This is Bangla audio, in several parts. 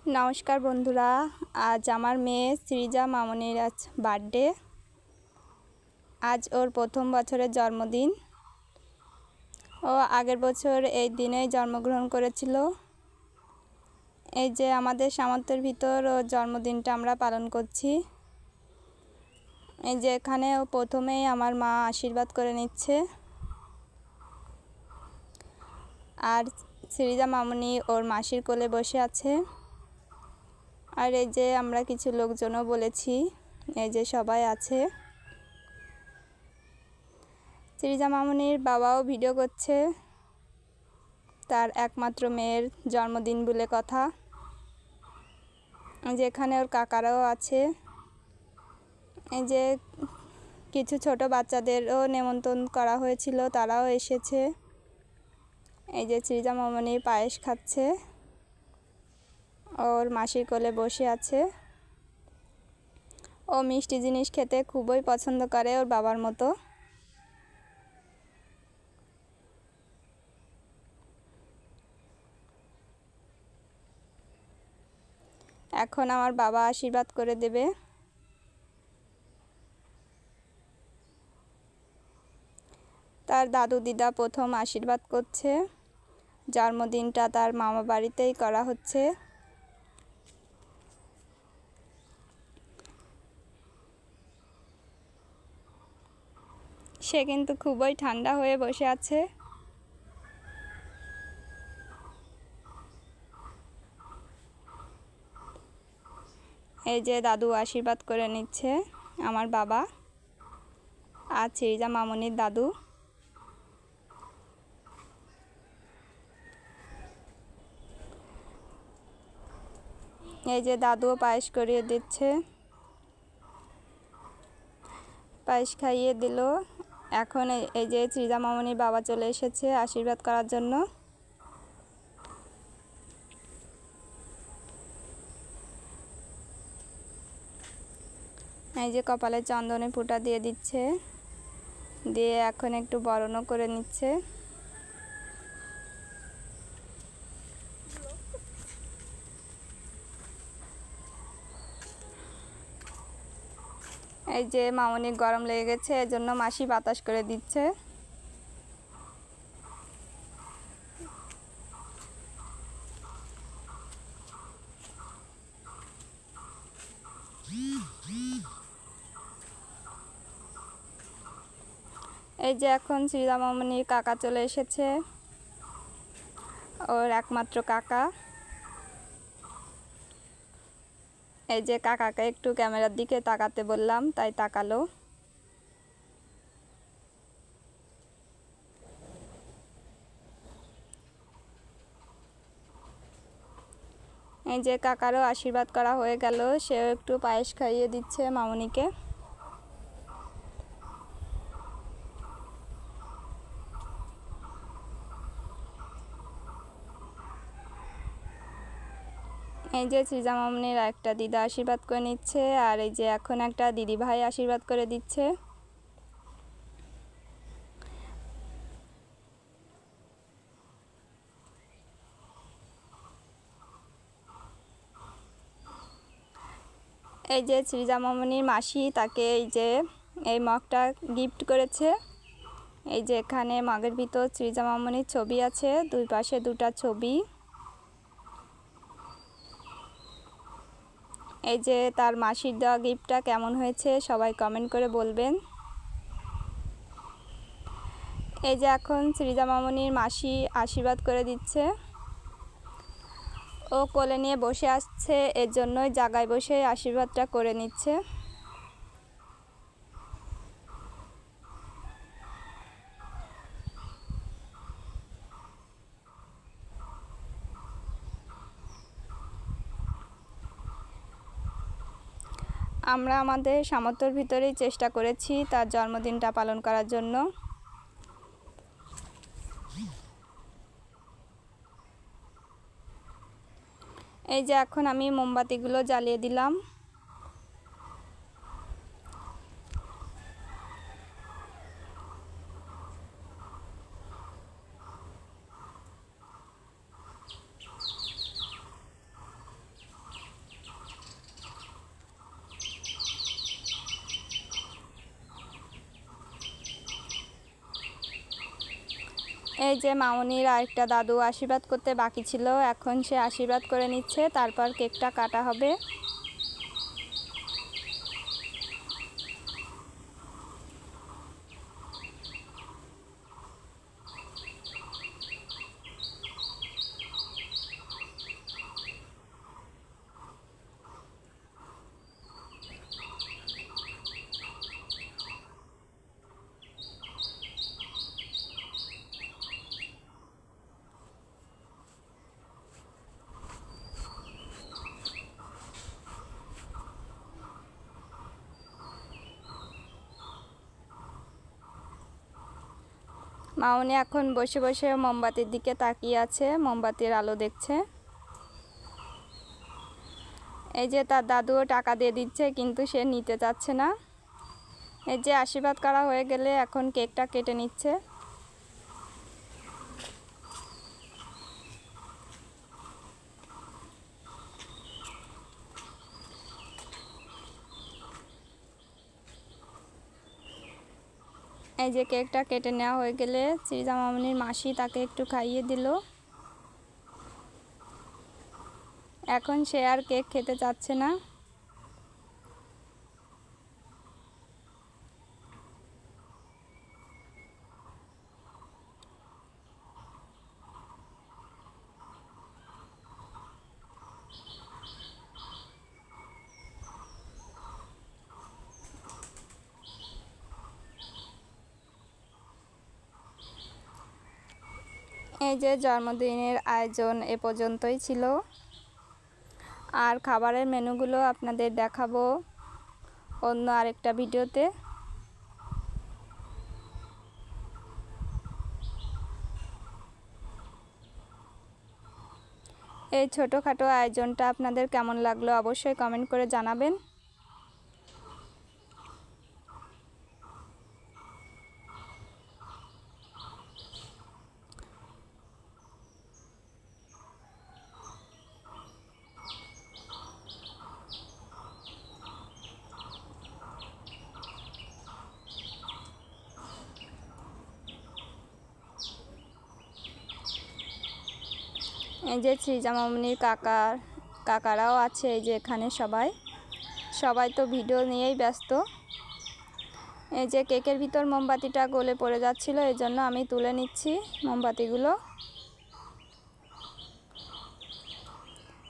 নমস্কার বন্ধুরা, আজ আমার মেয়ে সৃজা মামনির আজ বার্থডে। আজ ওর প্রথম বছরের জন্মদিন। ও আগের বছর এই দিনেই জন্মগ্রহণ করেছিল। এই যে আমাদের সামর্থ্যের ভিতর ওর জন্মদিনটা আমরা পালন করছি। এই যে এখানে ও প্রথমেই আমার মা আশীর্বাদ করে নিচ্ছে, আর সৃজা মামনি ওর মাসির কোলে বসে আছে। আর এই যে আমরা কিছু লোকজনও বলেছি, এই যে সবাই আছে। সৃজা মামনির বাবাও ভিডিও করছে, তার একমাত্র মেয়ের জন্মদিন বলে কথা। এই যে এখানে ওর কাকারাও আছে। এই যে কিছু ছোট বাচ্চাদেরও নেমন্তন্ন করা হয়েছিল, তারাও এসেছে। এই যে সৃজা মামনি পায়েস খাচ্ছে, ওর মাসির কোলে বসে আছে। ও মিষ্টি জিনিস খেতে খুবই পছন্দ করে, ওর বাবার মতো। এখন আমার বাবা আশীর্বাদ করে দেবে। তার দাদু দিদা প্রথম আশীর্বাদ করছে। জন্মদিনটা তার মামা বাড়িতেই করা হচ্ছে। সে কিন্তু খুবই ঠান্ডা হয়ে বসে আছে। এই যে দাদু আশীর্বাদ করে নিচ্ছে, আমার বাবা আর সৃজা মামনির দাদু। এই যে দাদুও পায়েস করিয়ে দিচ্ছে, পায়েস খাইয়ে দিল। এখন এই যে সৃজা মামনির বাবা চলে এসেছে আশীর্বাদ করার জন্য। এই যে কপালে চন্দনে ফুটা দিয়ে দিচ্ছে, দিয়ে এখন একটু বরণও করে নিচ্ছে। এই যে মামনির গরম লেগে গেছে, এজন্য মাসি বাতাস করে দিচ্ছে। এই যে এখন সৃজা মামনির কাকা চলে এসেছে, ওর একমাত্র কাকা। এই যে কাকাকে একটু ক্যামেরার দিকে তাকাতে বললাম, তাই তাকালো। এই যে কাকারও আশীর্বাদ করা হয়ে গেল, সেও একটু পায়েস খাইয়ে দিচ্ছে মামনিকে। এই যে সৃজা মামনির একটা দিদা আশীর্বাদ করে নিচ্ছে, আর এই যে এখন একটা দিদি ভাই আশীর্বাদ করে দিচ্ছে। এই যে সৃজা মামনির মাসি তাকে এই যে এই মগটা গিফট করেছে। এই যে এখানে মগের ভিতর সৃজা মামনির ছবি আছে, দুই পাশে দুটা ছবি। এই যে তার মাসির দেওয়া গিফটটা কেমন হয়েছে সবাই কমেন্ট করে বলবেন। এই যে এখন সৃজা মামনির মাসি আশীর্বাদ করে দিচ্ছে। ও কোলে নিয়ে বসে আসছে, এর জন্যই জায়গায় বসে আশীর্বাদটা করে নিচ্ছে। আমরা আমাদের সামর্থ্যের ভিতরেই চেষ্টা করেছি তার জন্মদিনটা পালন করার জন্য। এই যে এখন আমি মোমবাতিগুলো জ্বালিয়ে দিলাম। এই যে মামনির আরেকটা দাদু আশীর্বাদ করতে বাকি ছিল, এখন সে আশীর্বাদ করে নিচ্ছে, তারপর কেকটা কাটা হবে। মামনি এখন বসে বসে মোমবাতির দিকে তাকিয়ে আছে, মোমবাতির আলো দেখছে। এই যে তার দাদুও টাকা দিয়ে দিচ্ছে, কিন্তু সে নিতে চাচ্ছে না। এই যে আশীর্বাদ করা হয়ে গেলে এখন কেকটা কেটে নিচ্ছে। এই যে কেকটা কেটে নেওয়া হয়ে গেলে শ্রীজা মামনির মাসি তাকে একটু খাইয়ে দিল। এখন সে আর কেক খেতে চাচ্ছে না। এই যে জন্মদিনের আয়োজন এ পর্যন্তই ছিল, আর খাবারের মেনুগুলো আপনাদের দেখাবো অন্য আরেকটা ভিডিওতে। এই ছোটোখাটো আয়োজনটা আপনাদের কেমন লাগলো অবশ্যই কমেন্ট করে জানাবেন। এই যে শ্রীজা মামনির কাকারাও আছে, এই যে এখানে সবাই তো ভিডিও নিয়েই ব্যস্ত। এই যে কেকের ভিতর মোমবাতিটা গলে পড়ে যাচ্ছিল, এই জন্য আমি তুলে নিচ্ছি মোমবাতিগুলো।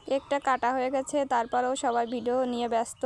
কেকটা কাটা হয়ে গেছে, তারপরেও সবাই ভিডিও নিয়ে ব্যস্ত।